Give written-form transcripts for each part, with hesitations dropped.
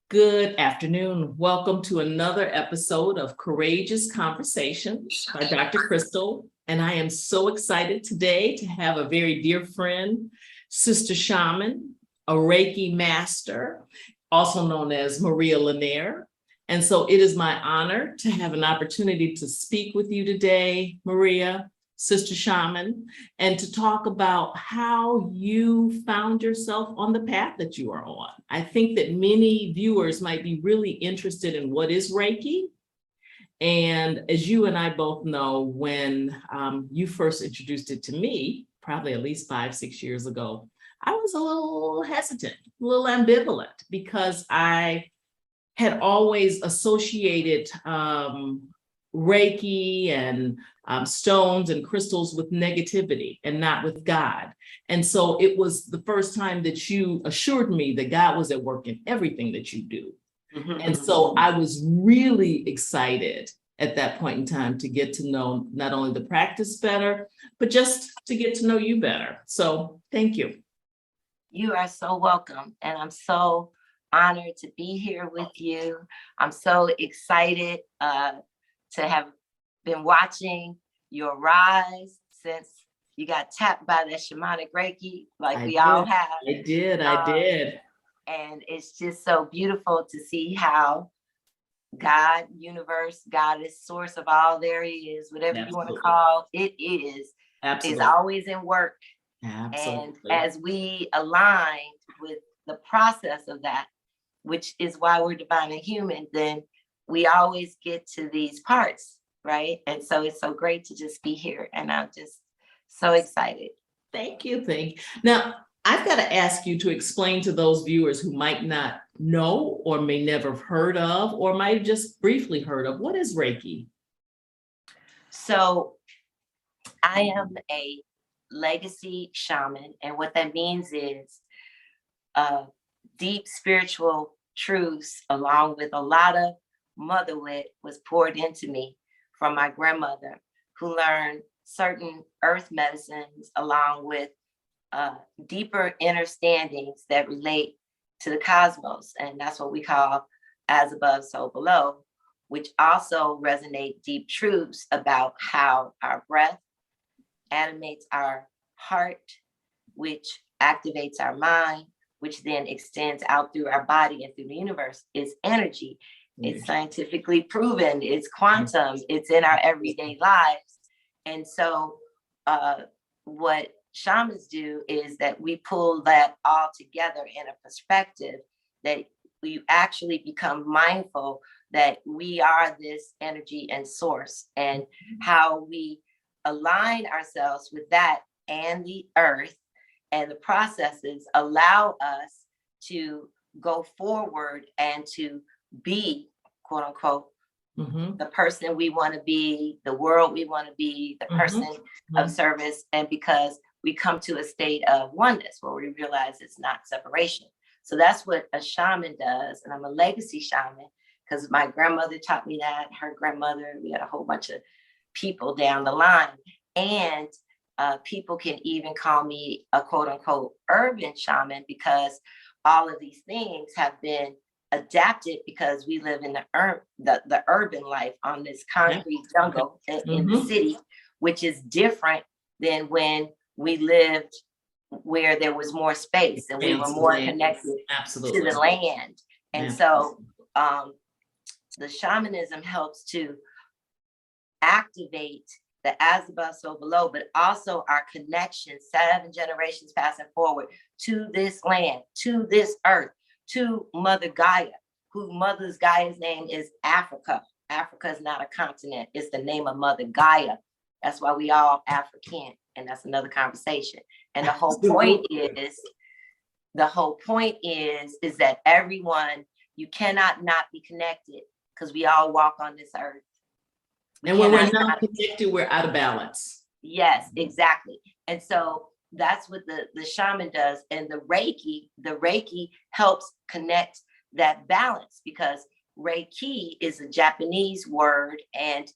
Good afternoon. Welcome to another episode of Courageous Conversations by Dr. Crystal. And I am so excited today to have a very dear friend, Sister Shaman, a Reiki Master, also known as Maria Lanier. And so it is my honor to have an opportunity to speak with you today, Maria, Sister Shaman, and to talk about how you found yourself on the path that you are on. I think that many viewers might be really interested in what is Reiki. And as you and I both know, when you first introduced it to me, probably at least 5-6 years ago, I was a little hesitant, a little ambivalent, because I had always associated Reiki and stones and crystals with negativity and not with God. And so it was the first time that you assured me that God was at work in everything that you do. And so I was really excited at that point in time to get to know not only the practice better, but just to get to know you better. So thank you. You are so welcome. And I'm so honored to be here with you. I'm so excited to have been watching your rise since you got tapped by that shamanic Reiki, like we all have. I did. And it's just so beautiful to see how God, universe, goddess, source of all there is, whatever you want to call it is always in work. Absolutely. And as we aligned with the process of that, which is why we're divine and human, then we always get to these parts, right? And so it's so great to just be here. And I'm just so excited. Thank you. Now, I've got to ask you to explain to those viewers who might not know or may never have heard of or might have just briefly heard of, what is Reiki? So I am a legacy shaman. And what that means is deep spiritual truths, along with a lot of mother wit, was poured into me from my grandmother, who learned certain earth medicines along with deeper understandings that relate to the cosmos. And that's what we call as above, so below, which also resonate deep truths about how our breath animates our heart, which activates our mind, which then extends out through our body and through the universe, is energy. It's scientifically proven, it's quantum, it's in our everyday lives. And so what shamans do is that we pull that all together in a perspective that you actually become mindful that we are this energy and source, and how we align ourselves with that and the earth and the processes allow us to go forward and to be, quote unquote, the person we want to be, the world we want to be, the person of service. And because we come to a state of oneness where we realize it's not separation. So that's what a shaman does. And I'm a legacy shaman because my grandmother taught me that, her grandmother, we had a whole bunch of people down the line. And people can even call me a quote unquote urban shaman, because all of these things have been adapted because we live in the urban life on this concrete jungle in the city, which is different than when we lived where there was more space and we were more connected to the land. And so the shamanism helps to activate the as above, so below, but also our connection 7 generations passing forward to this land, to this earth, to Mother Gaia, who Mother Gaia's name is Africa. Africa is not a continent, it's the name of Mother Gaia. That's why we all African, and that's another conversation. And the whole point is that everyone, you cannot not be connected, because we all walk on this earth. And when we're not connected, we're out of balance. Yes, exactly. And so that's what the shaman does. And the Reiki helps connect that balance, because Reiki is a Japanese word, and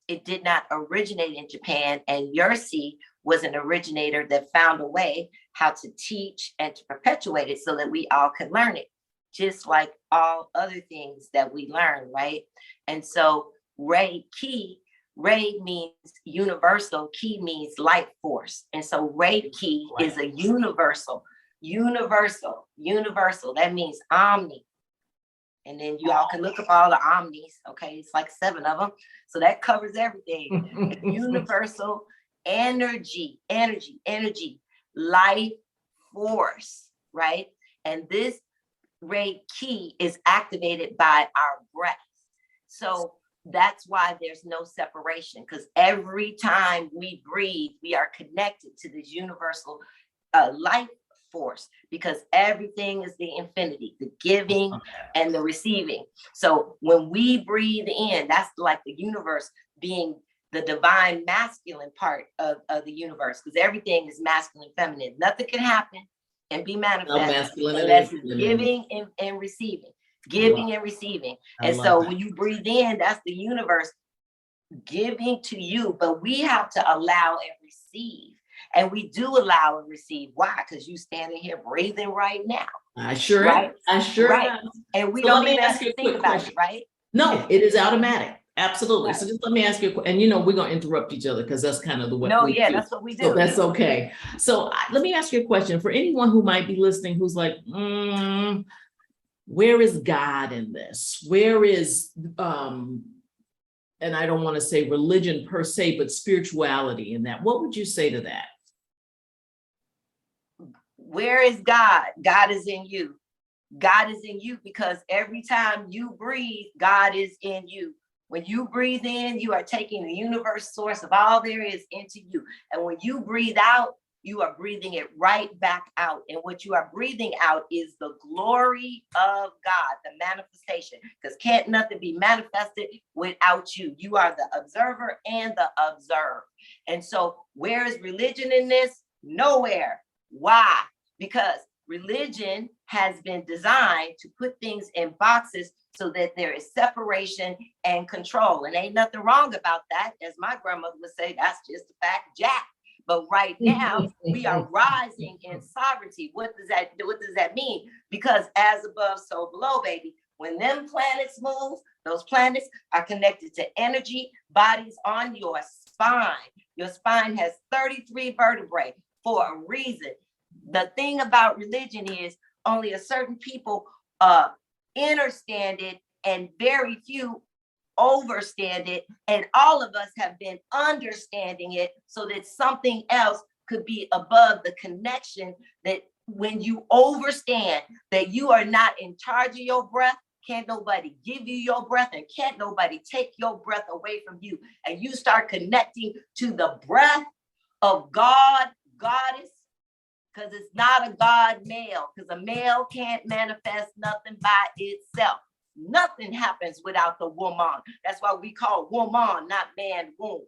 it did not originate in Japan. And Yersi was an originator that found a way how to teach and to perpetuate it so that we all could learn it. just like all other things that we learn, right? And so Reiki, Rei means universal, Ki means light force. And so Reiki is a universal. That means omni. And then you all can look up all the omnis, okay? It's like 7 of them. So that covers everything. Universal energy, life force, right? And this Reiki is activated by our breath. So that's why there's no separation, because every time we breathe, we are connected to this universal life force, because everything is the infinity, the giving and the receiving. So when we breathe in, that's like the universe being the divine masculine part of the universe, because everything is masculine, feminine. Nothing can happen and be manifested unless it's giving and receiving. Giving and receiving. And so when you breathe in, that's the universe giving to you, but we have to allow and receive. And we do allow and receive. Why? Because you standing here breathing right now. I sure am. And we don't even have to think about it, right? No, it is automatic. Absolutely. So just let me ask you a question. And we're going to interrupt each other because that's kind of the way. That's what we do. So that's okay. So let me ask you a question for anyone who might be listening who's like, where is God in this? Where is, and I don't want to say religion per se, but spirituality in that? What would you say to that? Where is God? God is in you. God is in you, because every time you breathe, God is in you. When you breathe in, you are taking the universe source of all there is into you. And when you breathe out, you are breathing it right back out. And what you are breathing out is the glory of God, the manifestation, because can't nothing be manifested without you. You are the observer and the observed. And so where is religion in this? Nowhere. Why? Because religion has been designed to put things in boxes so that there is separation and control. And ain't nothing wrong about that. As my grandmother would say, that's just a fact, Jack. But right now we are rising in sovereignty. What does that mean? Because as above, so below, baby. When them planets move, those planets are connected to energy bodies on your spine. Your spine has 33 vertebrae for a reason. The thing about religion is only a certain people understand it, and very few overstand it, and all of us have been understanding it so that something else could be above the connection. That when you understand that you are not in charge of your breath, can't nobody give you your breath, and can't nobody take your breath away from you, and you start connecting to the breath of God, goddess, because it's not a God male, because a male can't manifest nothing by itself. Nothing happens without the woman. That's why we call woman, not man, womb.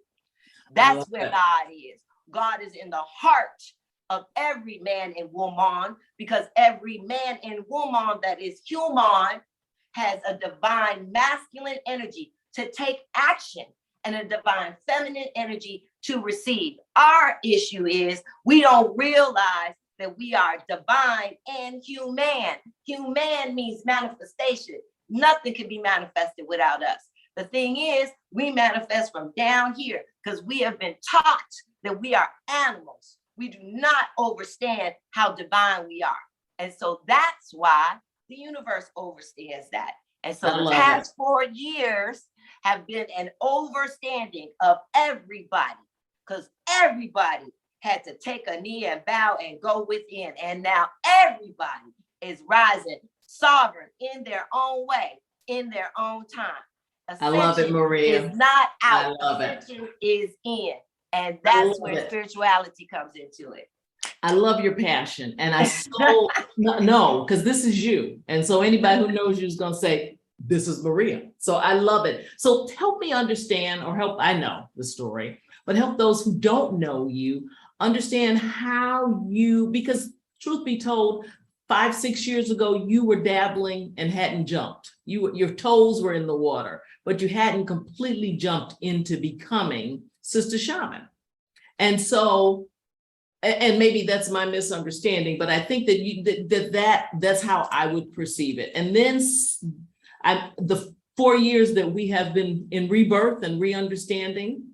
That's where God is. God is in the heart of every man and woman, because every man and woman that is human has a divine masculine energy to take action and a divine feminine energy to receive. Our issue is we don't realize that we are divine and human. Human means manifestation. Nothing can be manifested without us. The thing is, we manifest from down here because we have been taught that we are animals. We do not understand how divine we are. And so that's why the universe understands that. And so the past 4 years have been an overstanding of everybody, because everybody had to take a knee and bow and go within. And now everybody is rising sovereign in their own way, in their own time. Ascension, I love it, Maria. Is not out. Ascension is in. And that's where spirituality comes into it. I love your passion. And I so know, because this is you. And so anybody who knows you is going to say, this is Maria. So I love it. So help me understand, or help, I know the story, but help those who don't know you understand how you, because truth be told, 5-6 years ago, you were dabbling and hadn't jumped. Your toes were in the water, but you hadn't completely jumped into becoming Sister Shaman. And so and maybe that's my misunderstanding, but I think that that's how I would perceive it. And then the 4 years that we have been in rebirth and re-understanding,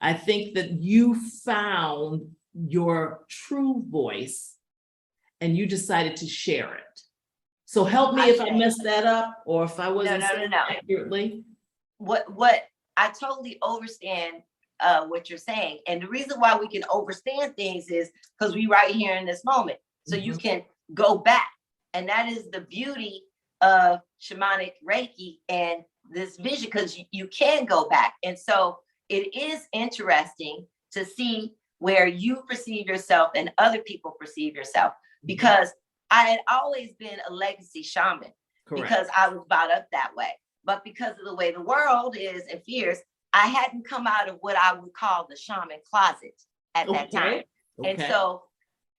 I think that you found your true voice and you decided to share it. So help me if I messed that up or if I wasn't saying accurately. What I totally understand what you're saying. And the reason why we can understand things is because we right here in this moment. So you can go back. And that is the beauty of shamanic Reiki and this vision, because you can go back. And so it is interesting to see where you perceive yourself and other people perceive yourself, because I had always been a legacy shaman. Correct. Because I was brought up that way. But because of the way the world is and fears, I hadn't come out of what I would call the shaman closet at that time. And so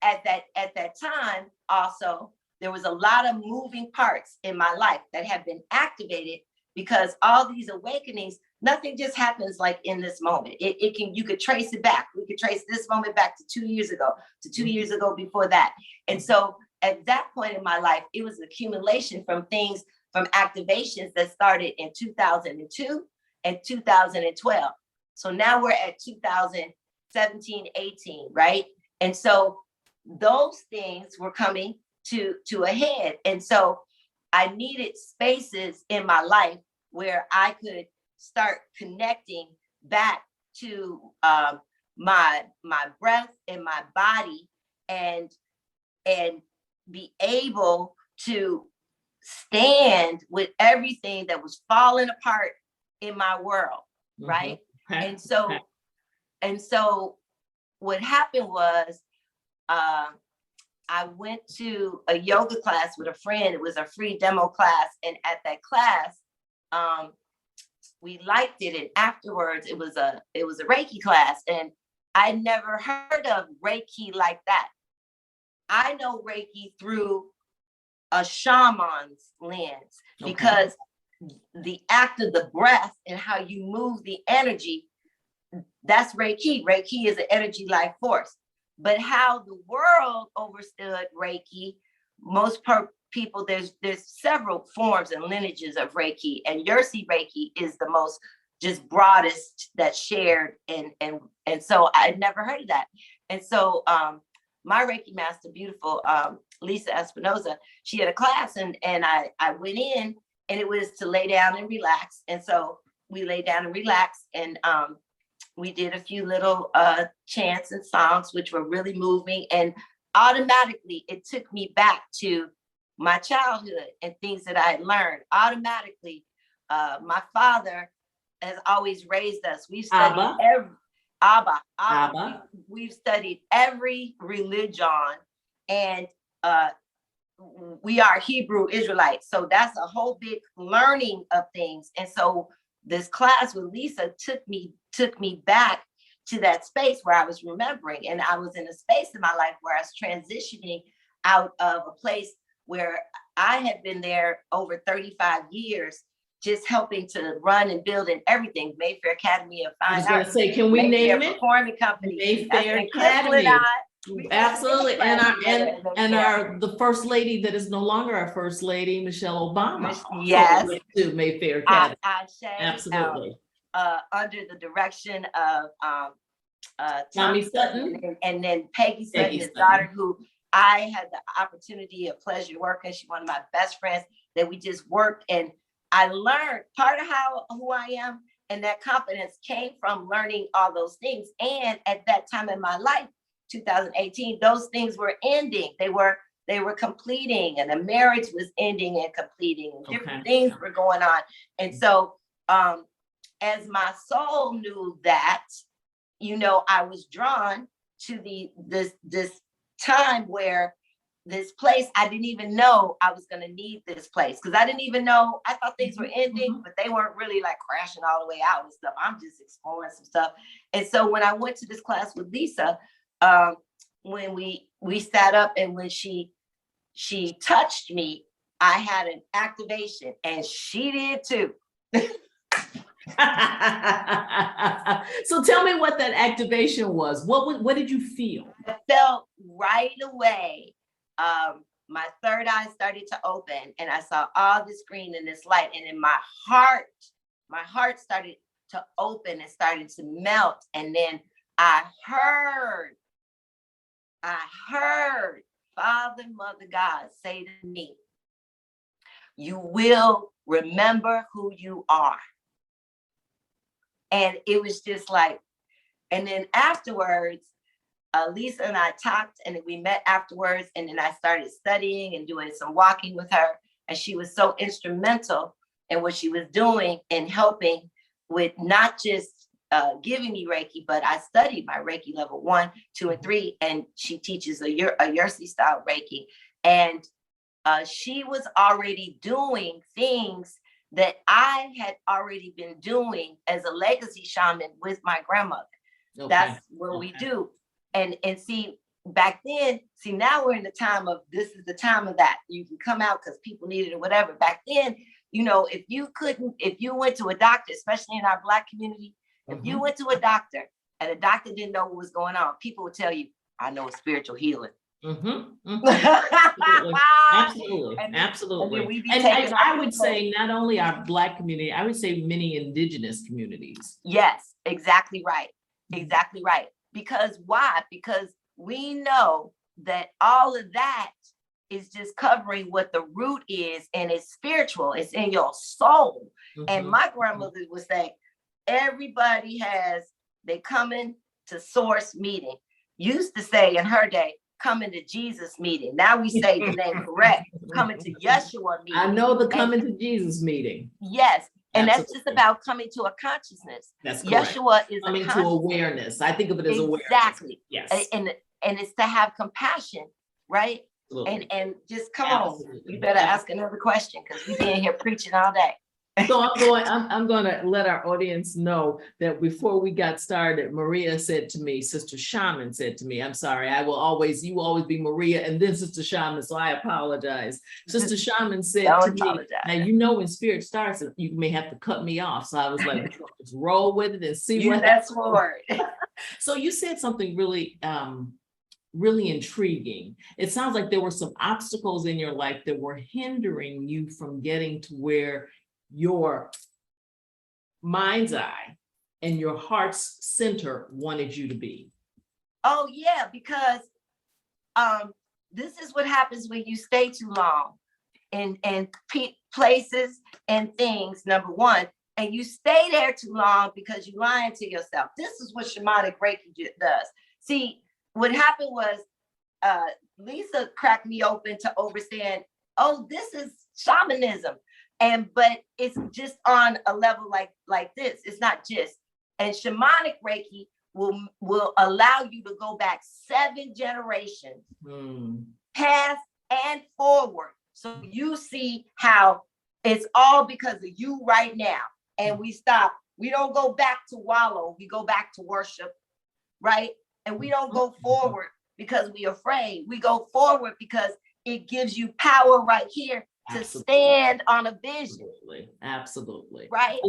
at that time, also, there was a lot of moving parts in my life that have been activated, because all these awakenings, nothing just happens like in this moment. You could trace it back. We could trace this moment back to 2 years ago, to 2 years ago before that. And so at that point in my life, it was an accumulation from things, from activations that started in 2002 and 2012. So now we're at 2017, 18, right? And so those things were coming to a head. And so I needed spaces in my life where I could start connecting back to my breath and my body, and be able to stand with everything that was falling apart in my world, right? And so what happened was, I went to a yoga class with a friend. It was a free demo class, and at that class, we liked it. And afterwards, it was a Reiki class, and I never heard of Reiki like that. I know Reiki through a shaman's lens, because the act of the breath and how you move the energy, that's Reiki. Reiki is an energy life force. But how the world understood Reiki, most people, there's several forms and lineages of Reiki, and Yersi Reiki is the most just broadest that's shared. And so I'd never heard of that. And so my Reiki master, beautiful Lisa Espinoza, she had a class, and I went in, and it was to lay down and relax. And so we lay down and relax, and we did a few little chants and songs, which were really moving. And automatically, it took me back to my childhood and things that I had learned. Automatically, my father has always raised us. We've studied we've studied every religion, and we are Hebrew Israelites. So that's a whole big learning of things. And so this class with Lisa took me back to that space where I was remembering. And I was in a space in my life where I was transitioning out of a place where I had been there over 35 years, just helping to run and build and everything. Mayfair Academy of Fine Arts. I was going to say, can we name it? Performing Company. Mayfair Academy. Absolutely. And the first lady that is no longer our first lady, Michelle Obama. Yes. To Mayfair Academy. Absolutely. Under the direction of Tommy Sutton. And then Peggy Sutton, his daughter, who I had the opportunity of pleasure working. She's one of my best friends that we just worked. And I learned part of who I am, and that confidence came from learning all those things. And at that time in my life, 2018, those things were ending. They were completing, and the marriage was ending and completing, and different things were going on. And so as my soul knew that, I was drawn to this time where this place, I didn't even know I was going to need this place, because I didn't even know. I thought things were ending, but they weren't really like crashing all the way out and stuff. I'm just exploring some stuff. And so when I went to this class with Lisa, when we sat up, and when she touched me, I had an activation, and she did too. So tell me what that activation was. What did you feel? I felt right away, my third eye started to open and I saw all this green and this light. And in my heart started to open and started to melt. And then I heard Father, Mother God say to me, you will remember who you are. And it was just like, and then afterwards, Lisa and I talked and we met afterwards. And then I started studying and doing some walking with her. And she was so instrumental in what she was doing and helping with not just giving me Reiki, but I studied my Reiki level 1, 2, and 3. And she teaches a Yersi style Reiki. And she was already doing things that I had already been doing as a legacy shaman with my grandmother. Okay. That's what we do. And see, back then, now we're in the time of, this is the time of that. You can come out because people need it or whatever. Back then, if you went to a doctor, especially in our Black community, if you went to a doctor and a doctor didn't know what was going on, people would tell you, I know a spiritual healing. Absolutely. And I would say not only our Black community, I would say many indigenous communities. Yes, exactly right. Exactly right. Because why? Because we know that all of that is just covering what the root is, and it's spiritual. It's in your soul. And my grandmother would say, everybody they coming to source meeting. Used to say in her day, coming to Jesus meeting. Now we say the name correct, coming to Yeshua meeting. I know the coming to Jesus meeting. Yes. And that's just about coming to a consciousness. That's correct. Yeshua is coming to awareness. I think of it as awareness. Exactly. Yes. And it's to have compassion, right? Absolutely. And just come on. You better ask another question because we've been here preaching all day. So I'm going to let our audience know that before we got started, Maria said to me, Sister Shaman said to me, I'm sorry, you will always be Maria and then Sister Shaman, so I apologize. Sister Shaman said to me, now when spirit starts, you may have to cut me off. So I was like, just roll with it and see what that's word. So you said something really really intriguing. It sounds like there were some obstacles in your life that were hindering you from getting to where your mind's eye and your heart's center wanted you to be. Oh yeah, because this is what happens when you stay too long in places and things, number one, and you stay there too long because you're lying to yourself. This is what shamanic Reiki does. See, what happened was Lisa cracked me open to understand, oh, this is shamanism. But it's just on a level like this. It's not just. And shamanic Reiki will allow you to go back 7 generations, past and forward. So you see how it's all because of you right now. And we don't go back to wallow, we go back to worship, right? And we don't go forward because we're afraid. We go forward because it gives you power right here to stand on a vision. Absolutely. Right.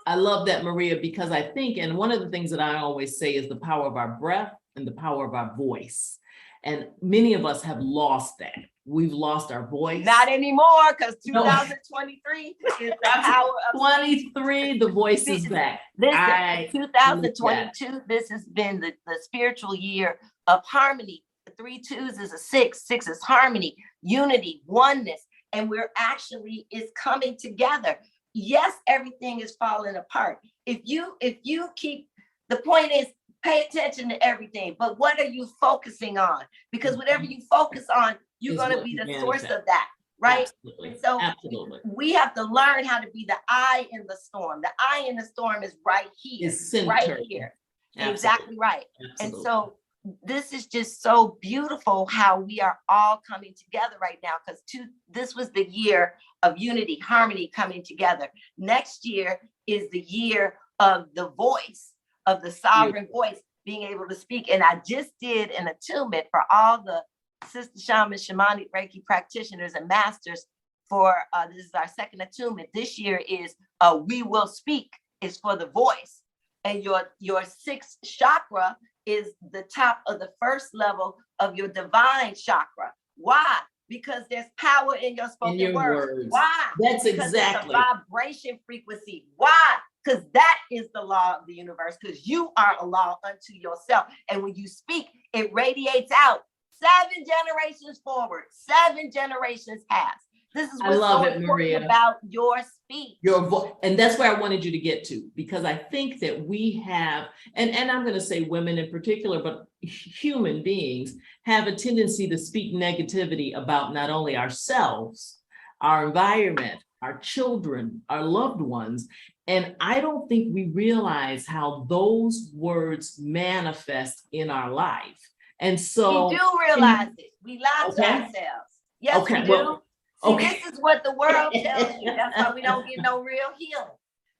I love that, Maria, because I think, and one of the things that I always say is the power of our breath and the power of our voice. And many of us have lost that. We've lost our voice. Not anymore, because 2023 is the power of 23, the voice is back. Listen, 2022, this has been the spiritual year of harmony. The 3 2s is a 6. 6 is harmony, unity, oneness. And it's coming together. Yes, everything is falling apart. If you keep, the point is, pay attention to everything, but what are you focusing on? Because whatever you focus on, you're going to be the source of that, right? Absolutely. So we have to learn how to be the eye in the storm. The eye in the storm is right here, right here. Absolutely. Exactly right. Absolutely. And so this is just so beautiful how we are all coming together right now, because this was the year of unity, harmony coming together. Next year is the year of the voice, of the sovereign voice being able to speak. And I just did an attunement for all the sister shamans, shamanic Reiki practitioners and masters for, this is our second attunement. This year is We Will Speak is for the voice. And your sixth chakra is the top of the first level of your divine chakra. Why? Because there's power in your spoken words. Why? That's because exactly. It's a vibration frequency. Why? Because that is the law of the universe, because you are a law unto yourself. And when you speak, it radiates out 7 generations forward, 7 generations past. This is what's so important about your speech. Your voice. And that's where I wanted you to get to, because I think that we have, and I'm going to say women in particular, but human beings have a tendency to speak negativity about not only ourselves, our environment, our children, our loved ones. And I don't think we realize how those words manifest in our life. And so we do realize it. We lie to ourselves. Yes, we do. Well, see, this is what the world tells you. That's why we don't get no real healing.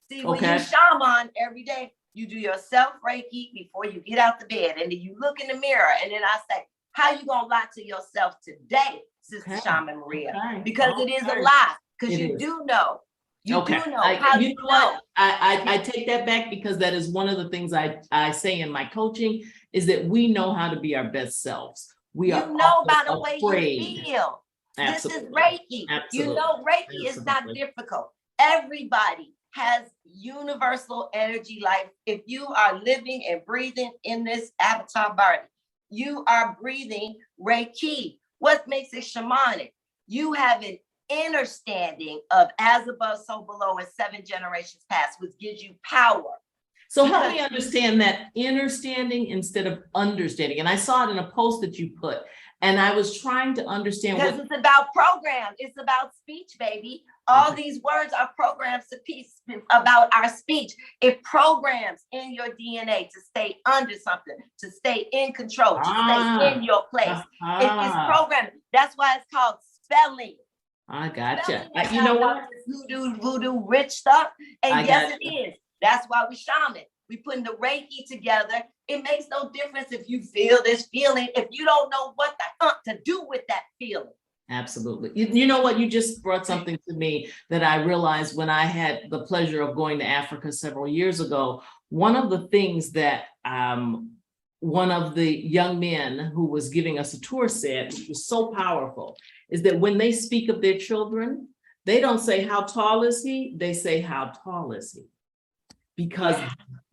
See, when you shaman every day, you do your self Reiki before you get out the bed. And then you look in the mirror. And then I say, how you going to lie to yourself today, Sister Shaman Maria? Because it is a lie. Because you do know. You do know. How you know? I take that back, because that is one of the things I say in my coaching, is that we know how to be our best selves. We are know by the way you feel. Absolutely. This is Reiki. Absolutely. You know, Reiki is not difficult. Everybody has universal energy life. If you are living and breathing in this avatar body, you are breathing Reiki. What makes it shamanic? You have an understanding of as above, so below, and 7 generations past, which gives you power. So help me understand that understanding instead of understanding. And I saw it in a post that you put, and I was trying to understand because it's about program. It's about speech, baby. All these words are programs to piece about our speech. It programs in your DNA to stay under something, to stay in control, to stay in your place. It's programming. That's why it's called spelling. I gotcha. You know what? Voodoo rich stuff. And yes, it is. That's why we shaman. We putting the Reiki together. It makes no difference if you feel this feeling, if you don't know what to do with that feeling. Absolutely. You know what? You just brought something to me that I realized when I had the pleasure of going to Africa several years ago. One of the things that one of the young men who was giving us a tour said, which was so powerful, is that when they speak of their children, they don't say, how tall is he? They say, how tall is he? Because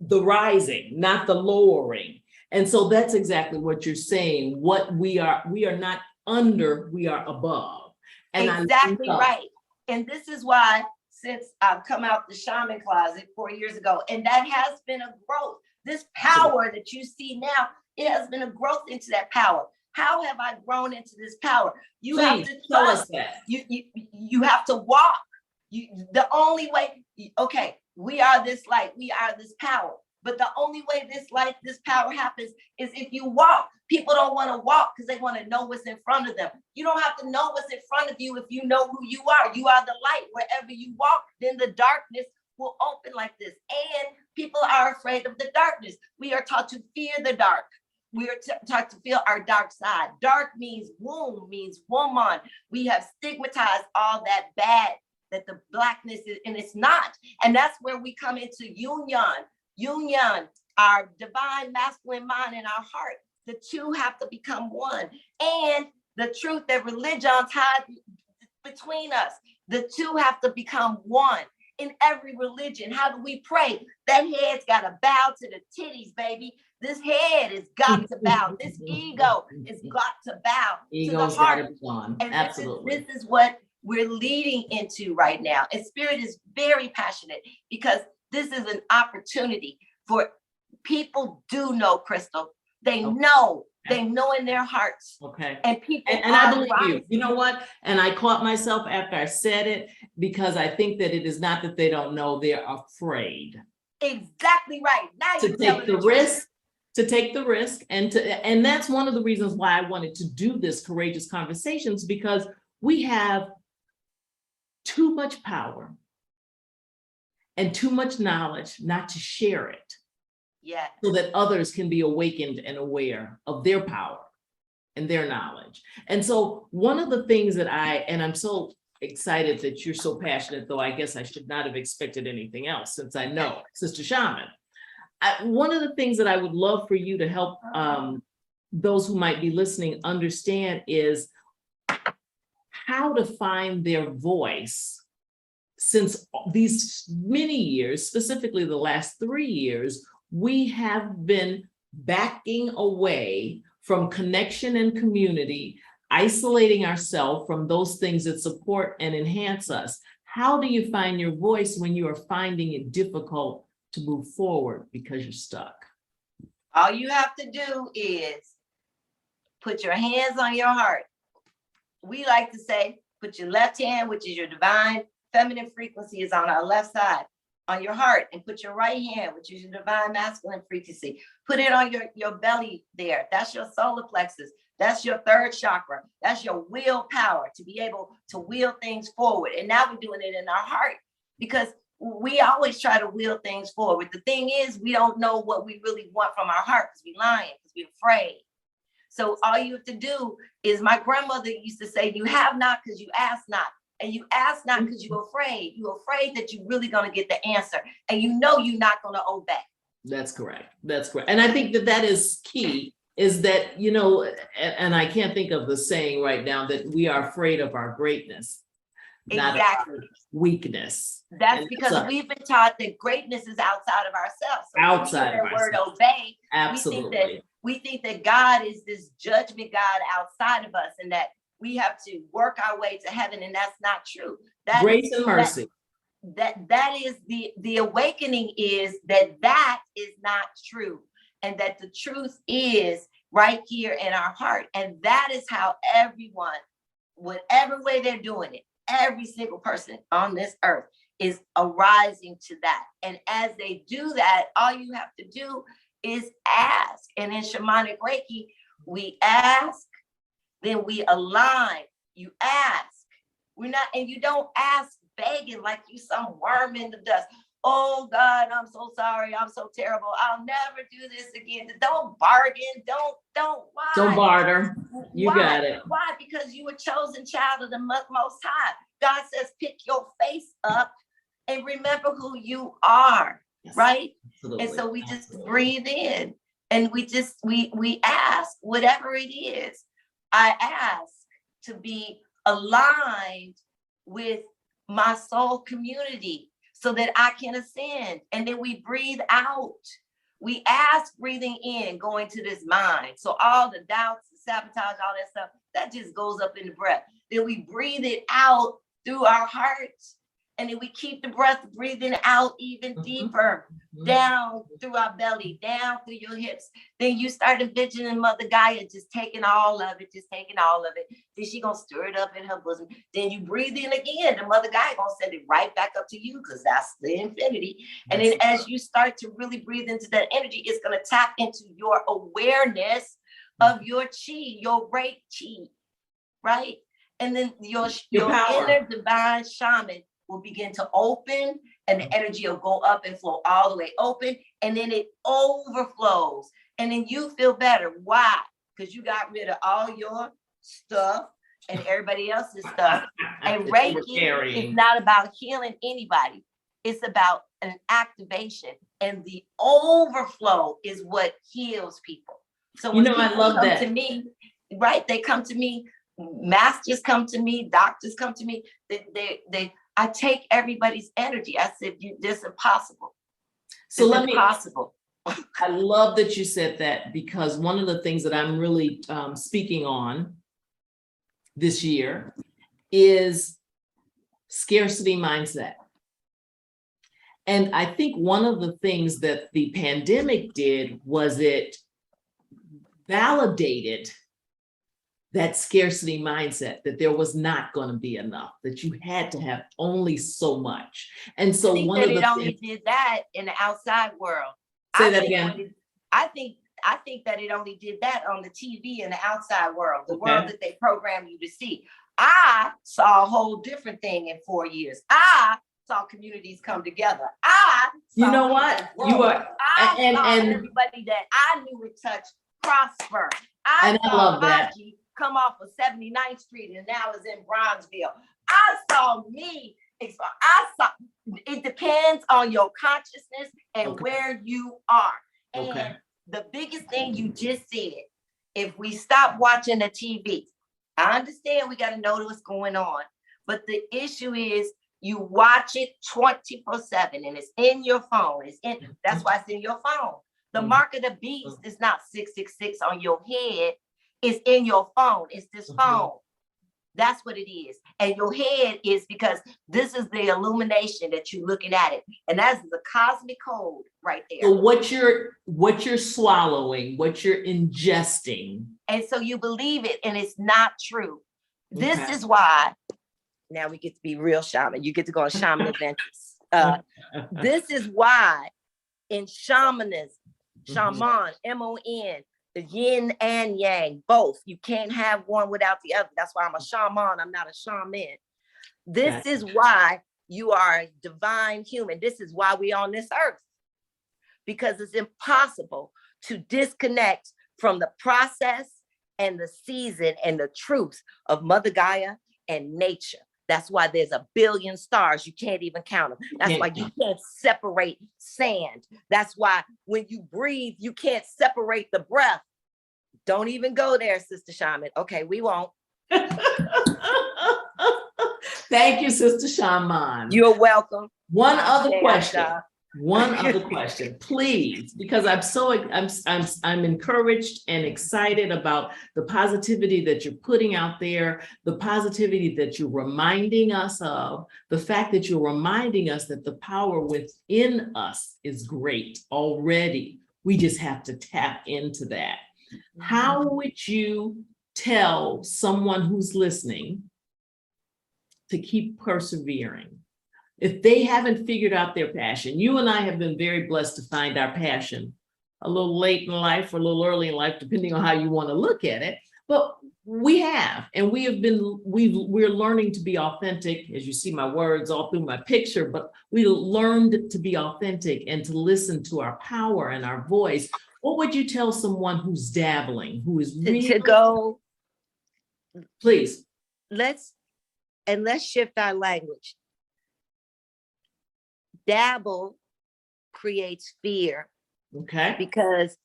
the rising, not the lowering. And so that's exactly what you're saying. What we are not under, we are above. And exactly right. And this is why, since I've come out the shaman closet 4 years ago, and that has been a growth. This power that you see now, it has been a growth into that power. How have I grown into this power? You have to tell us that. You have to walk. The only way, we are this light, we are this power. But the only way this light, this power happens is if you walk. People don't want to walk because they want to know what's in front of them. You don't have to know what's in front of you if you know who you are. You are the light. Wherever you walk, then the darkness will open like this. And people are afraid of the darkness. We are taught to fear the dark. We are taught to feel our dark side. Dark means womb, means woman. We have stigmatized all that bad, that the blackness is, and it's not. And that's where we come into union, our divine masculine mind and our heart. The two have to become one. And the truth that religions hide between us, the two have to become one. In every religion, how do we pray? That head's got to bow to the titties, baby. This head has got to bow. This ego has got to bow to the heart. And absolutely. This is what we're leading into right now. And Spirit is very passionate because this is an opportunity for people do know, Crystal. They know. They know in their hearts. And people and I believe you. You know what? And I caught myself after I said it, because I think that it is not that they don't know, they're afraid. Exactly right. Now to take the risk, and that's one of the reasons why I wanted to do this Courageous Conversations, because we have too much power and too much knowledge not to share it. So that others can be awakened and aware of their power and their knowledge. And so one of the things that I'm so excited that you're so passionate, though I guess I should not have expected anything else since I know Sister Shaman. One of the things that I would love for you to help those who might be listening understand is how to find their voice, since these many years, specifically the last 3 years, we have been backing away from connection and community, isolating ourselves from those things that support and enhance us. How do you find your voice when you are finding it difficult to move forward because you're stuck? All you have to do is put your hands on your heart. We like to say, put your left hand, which is your divine feminine frequency, is on our left side, on your heart, and put your right hand, which is your divine masculine frequency. Put it on your belly there. That's your solar plexus. That's your third chakra. That's your willpower to be able to will things forward. And now we're doing it in our heart, because we always try to will things forward. The thing is, we don't know what we really want from our heart because we're lying, because we're afraid. So all you have to do is, my grandmother used to say, you have not because you ask not. And you ask not because you're afraid. You're afraid that you're really going to get the answer. And you know you're not going to obey. That's correct. That's correct. And I think that that is key, is that, you know, and I can't think of the saying right now, that we are afraid of our greatness, not Exactly. of our weakness. That's And because so, we've been taught that greatness is outside of ourselves. So outside of when we hear that word ourselves. obey, Absolutely. we think that God is this judgment God outside of us, and that we have to work our way to heaven, and that's not true. Grace and mercy. That is the awakening, is that is not true, and that the truth is right here in our heart. And that is how everyone, whatever way they're doing it, every single person on this earth is arising to that. And as they do that, all you have to do is ask. And in shamanic Reiki, we ask, then we align. You ask. And you don't ask begging like you some worm in the dust. Oh God, I'm so sorry. I'm so terrible. I'll never do this again. Don't bargain. Why? Don't barter. You got it. Why? Because you were chosen child of the Most High. God says, pick your face up and remember who you are. Yes, right? Absolutely. And so we just breathe in, and we ask whatever it is. I ask to be aligned with my soul community so that I can ascend. And then we breathe out. We ask, breathing in, going to this mind. So all the doubts, the sabotage, all that stuff, that just goes up in the breath. Then we breathe it out through our hearts. And then we keep the breath breathing out even deeper, down through our belly, down through your hips. Then you start envisioning Mother Gaia just taking all of it. Then she gonna stir it up in her bosom. Then you breathe in again. The Mother Gaia gonna send it right back up to you, because that's the infinity. And then as you start to really breathe into that energy, it's gonna tap into your awareness of your chi, your Reiki chi, right? And then your inner divine shaman will begin to open, and the energy will go up and flow all the way open, and then it overflows, and then you feel better. Why? Because you got rid of all your stuff and everybody else's stuff. And Reiki is not about healing anybody. It's about an activation, and the overflow is what heals people. So when people come to me, right? They come to me, masters come to me, doctors come to me. I take everybody's energy. I said, this is impossible. So impossible. I love that you said that, because one of the things that I'm really speaking on this year is scarcity mindset. And I think one of the things that the pandemic did was it validated that scarcity mindset, that there was not going to be enough, that you had to have only so much. And so one of the only did that in the outside world. Say that again. I think that it only did that on the TV in the outside world, the world that they program you to see. I saw a whole different thing in 4 years. I saw communities come together. You know what? You are, and everybody that I knew would touch prosper. I love that. come off of 79th Street and now is in Bronzeville. I saw me. It depends on your consciousness and where you are. And the biggest thing you just said, if we stop watching the TV, I understand we got to know what's going on, but the issue is you watch it 24/7 and it's in your phone. That's why it's in your phone. The mark of the beast is not 666 on your head. It's in your phone. It's this phone. That's what it is. And your head is because this is the illumination that you're looking at it. And that's the cosmic code right there. So what you're swallowing, what you're ingesting. And so you believe it and it's not true. This is why now we get to be real shaman. You get to go on shaman adventures. This is why in shamanism, shaman, M-O-N, the yin and yang, both. You can't have one without the other. That's why I'm a shaman. I'm not a shaman. This is why you are a divine human. This is why we're on this earth. Because it's impossible to disconnect from the process and the season and the truth of Mother Gaia and nature. That's why there's a billion stars. You can't even count them. That's why you can't separate sand. That's why when you breathe, you can't separate the breath. Don't even go there, Sister Shaman. Okay, we won't. Thank you, Sister Shaman. You're welcome. One other question, please, because I'm encouraged and excited about the positivity that you're putting out there, the positivity that you're reminding us of, the fact that you're reminding us that the power within us is great already. We just have to tap into that. How would you tell someone who's listening to keep persevering? If they haven't figured out their passion, you and I have been very blessed to find our passion a little late in life or a little early in life, depending on how you want to look at it. But we have, and we're learning to be authentic, as you see my words all through my picture, but we learned to be authentic and to listen to our power and our voice. What would you tell someone who's dabbling, who is really to go? Please. Let's shift our language. Dabble creates fear. Okay. Because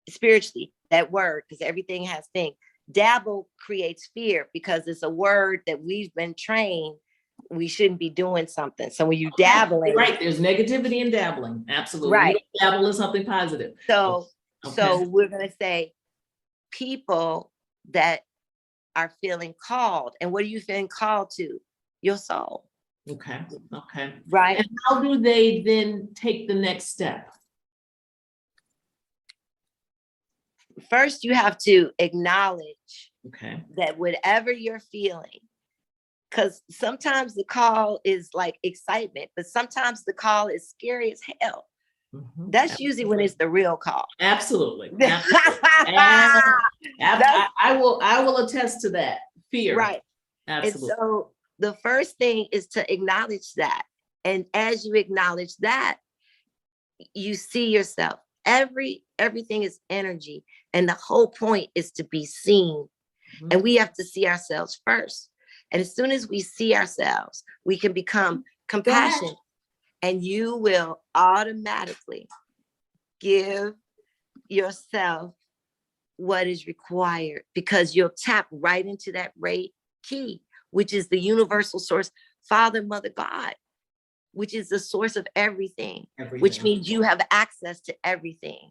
spiritually, that word, because everything has things. Dabble creates fear because it's a word that we've been trained. We shouldn't be doing something. So when you dabbling, right, there's negativity in dabbling. Absolutely. Right. You don't dabble in something positive. So we're going to say people that are feeling called. And what are you feeling called to? Your soul. Okay. Right. And how do they then take the next step? First, you have to acknowledge that whatever you're feeling, because sometimes the call is like excitement, but sometimes the call is scary as hell. That's usually when it's the real call. Absolutely. I will attest to that. Fear. Right. Absolutely. And so the first thing is to acknowledge that. And as you acknowledge that, you see yourself. Everything is energy. And the whole point is to be seen. And we have to see ourselves first. And as soon as we see ourselves, we can become compassionate. And you will automatically give yourself what is required, because you'll tap right into that Reiki, which is the universal source, Father, Mother, God, which is the source of everything. Which means you have access to everything.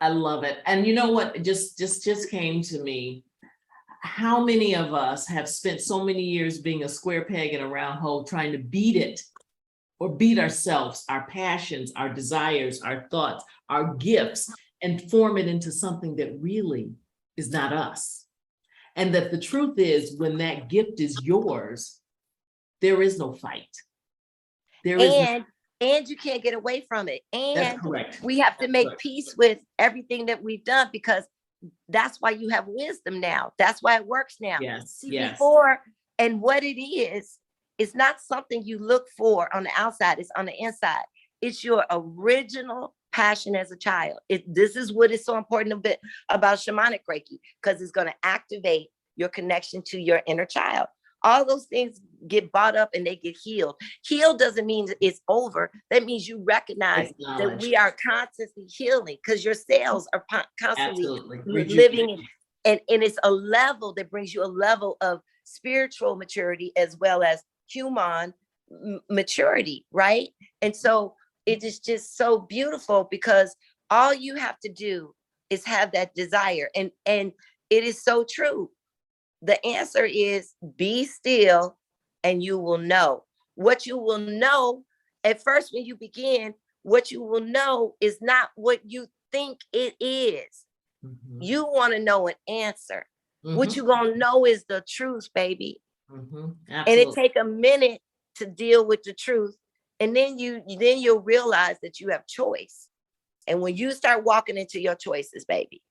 I love it. And you know what just came to me? How many of us have spent so many years being a square peg in a round hole, trying to beat it or beat ourselves, our passions, our desires, our thoughts, our gifts, and form it into something that really is not us. And that the truth is, when that gift is yours, there is no fight. And you can't get away from it. And we have to make peace with everything that we've done, because that's why you have wisdom now. That's why it works now. Before, and what it is, it's not something you look for on the outside. It's on the inside. It's your original passion as a child. This is what is so important a bit about shamanic Reiki, because it's going to activate your connection to your inner child. All those things get brought up and they get healed. Healed doesn't mean it's over. That means you recognize that we are constantly healing, because your cells are constantly living, and it's a level that brings you a level of spiritual maturity as well as human maturity, right? And so it is just so beautiful, because all you have to do is have that desire. And it is so true. The answer is be still and you will know. What you will know at first when you begin, what you will know is not what you think it is. Mm-hmm. You want to know an answer. Mm-hmm. What you gonna know is the truth, baby. Mm-hmm. And it take a minute to deal with the truth. And then you'll realize that you have choice. And when you start walking into your choices, baby,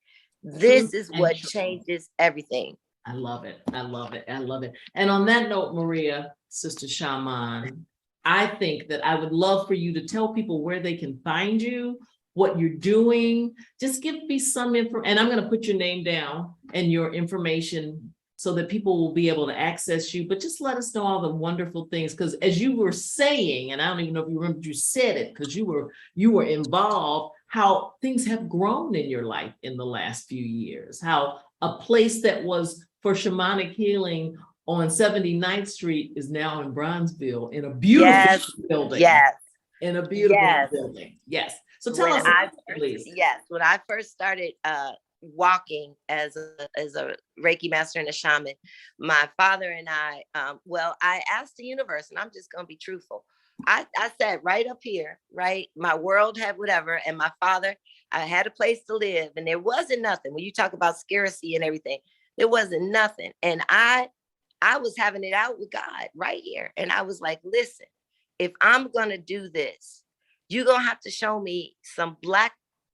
this is what changes everything. I love it. I love it. I love it. And on that note, Maria, Sistashamon, I think that I would love for you to tell people where they can find you, what you're doing. Just give me some info, and I'm going to put your name down and your information so that people will be able to access you. But just let us know all the wonderful things, because as you were saying, and I don't even know if you remember you said it, because you were involved, how things have grown in your life in the last few years, how a place that was for shamanic healing on 79th Street is now in Bronzeville in a beautiful building. Yes. In a beautiful building. Yes. So tell us, please. Yes. When I first started walking as a Reiki master and a shaman, my father and I asked the universe, and I'm just going to be truthful. I sat right up here, right? My world had whatever. And my father, I had a place to live, and there wasn't nothing. When you talk about scarcity and everything, there wasn't nothing. And I was having it out with God right here. And I was like, listen, if I'm going to do this, you're going to have to show me some Black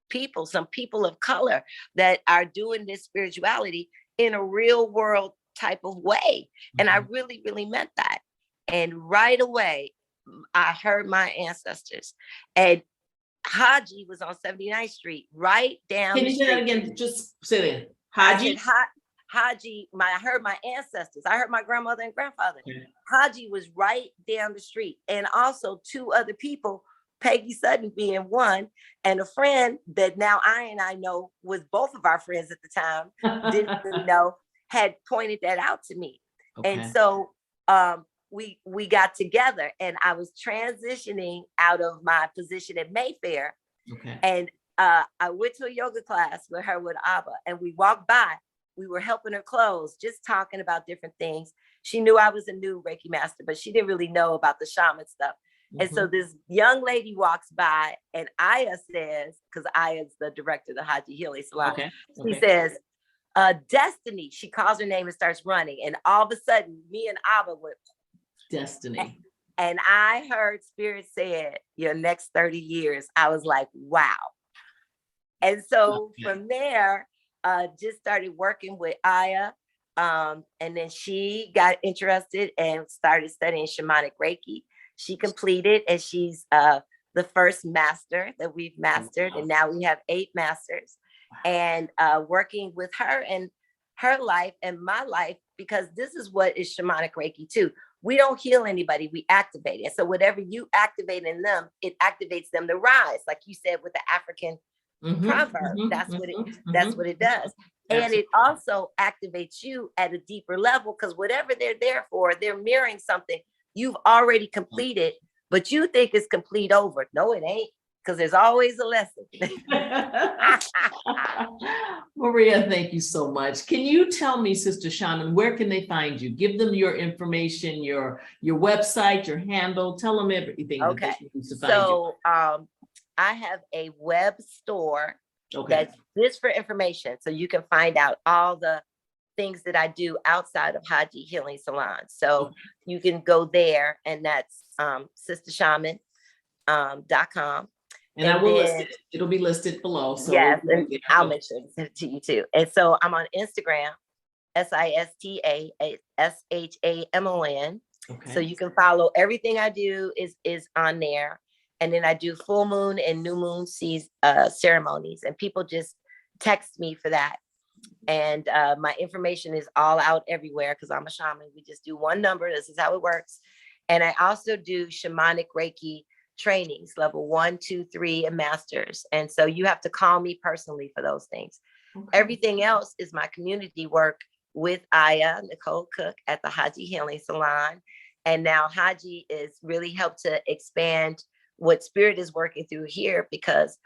people, some people of color that are doing this spirituality in a real world type of way. Mm-hmm. And I really, really meant that. And right away, I heard my ancestors. And Haji was on 79th Street, right down the street. Can you say that again? Just say it. Haji? Haji, I heard my ancestors. I heard my grandmother and grandfather. Okay. Haji was right down the street. And also 2 other people, Peggy Sutton being one, and a friend that now I know was both of our friends at the time, didn't know, had pointed that out to me. Okay. And so we got together, and I was transitioning out of my position at Mayfair. Okay. And I went to a yoga class with her with Abba, and we walked by. We were helping her close, just talking about different things. She knew I was a new Reiki master, but she didn't really know about the shaman stuff. Mm-hmm. And so this young lady walks by, and Aya says, because Aya's the director of the Haji Healing Salon. Okay. She says, Destiny. She calls her name and starts running. And all of a sudden, me and Abba went, Destiny. And I heard Spirit said, your next 30 years. I was like, wow. And so from there, just started working with Aya. And then she got interested and started studying shamanic Reiki. She completed, and she's the first master that we've mastered. And now we have 8 masters. And working with her and her life and my life, because this is what is shamanic Reiki too. We don't heal anybody, we activate it. So whatever you activate in them, it activates them to rise. Like you said with the African proverb, that's what it does. And it also activates you at a deeper level, because whatever they're there for, they're mirroring something you've already completed, but you think it's complete over. No, it ain't, because there's always a lesson. Maria, thank you so much. Can you tell me, Sistashamon, where can they find you? Give them your information, your website, your handle. Tell them everything. Okay. So I have a web store that's just for information. So you can find out all the things that I do outside of Haji Healing Salon. So you can go there, and that's sistashamon.com. And I will list it. It'll be listed below. So yes, and I'll make sure to send it to you too. And so I'm on Instagram, Sistashamon. Okay. So you can follow everything I do is on there. And then I do full moon and new moon ceremonies, and people just text me for that. And my information is all out everywhere because I'm a shaman. We just do one number. This is how it works. And I also do shamanic Reiki trainings, level 1, 2, 3, and masters. And so you have to call me personally for those things. Okay. Everything else is my community work with Aya, Nicole Cook at the Haji Healing Salon. And now Haji is really helped to expand what Spirit is working through here, because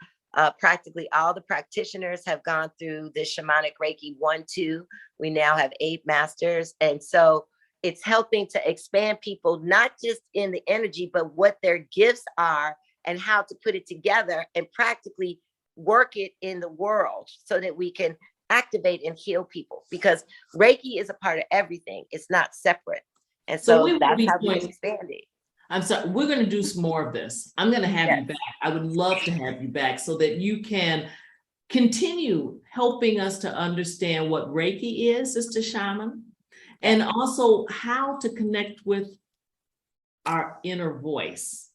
practically all the practitioners have gone through the shamanic Reiki 1, 2. We now have 8 masters. And so it's helping to expand people, not just in the energy, but what their gifts are and how to put it together and practically work it in the world so that we can activate and heal people, because Reiki is a part of everything. It's not separate. And so that's how we expand it. I'm sorry, we're going to do some more of this. I'm going to have you back. I would love to have you back so that you can continue helping us to understand what Reiki is, Sister Shaman, and also how to connect with our inner voice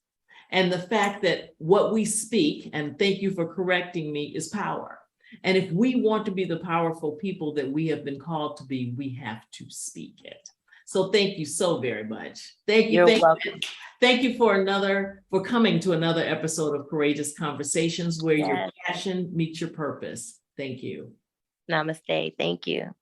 and the fact that what we speak, and thank you for correcting me, is power. And if we want to be the powerful people that we have been called to be, we have to speak it. So thank you so very much. Thank you. You're welcome. Thank you for coming to another episode of Courageous Conversations, where your passion meets your purpose. Thank you. Namaste. Thank you.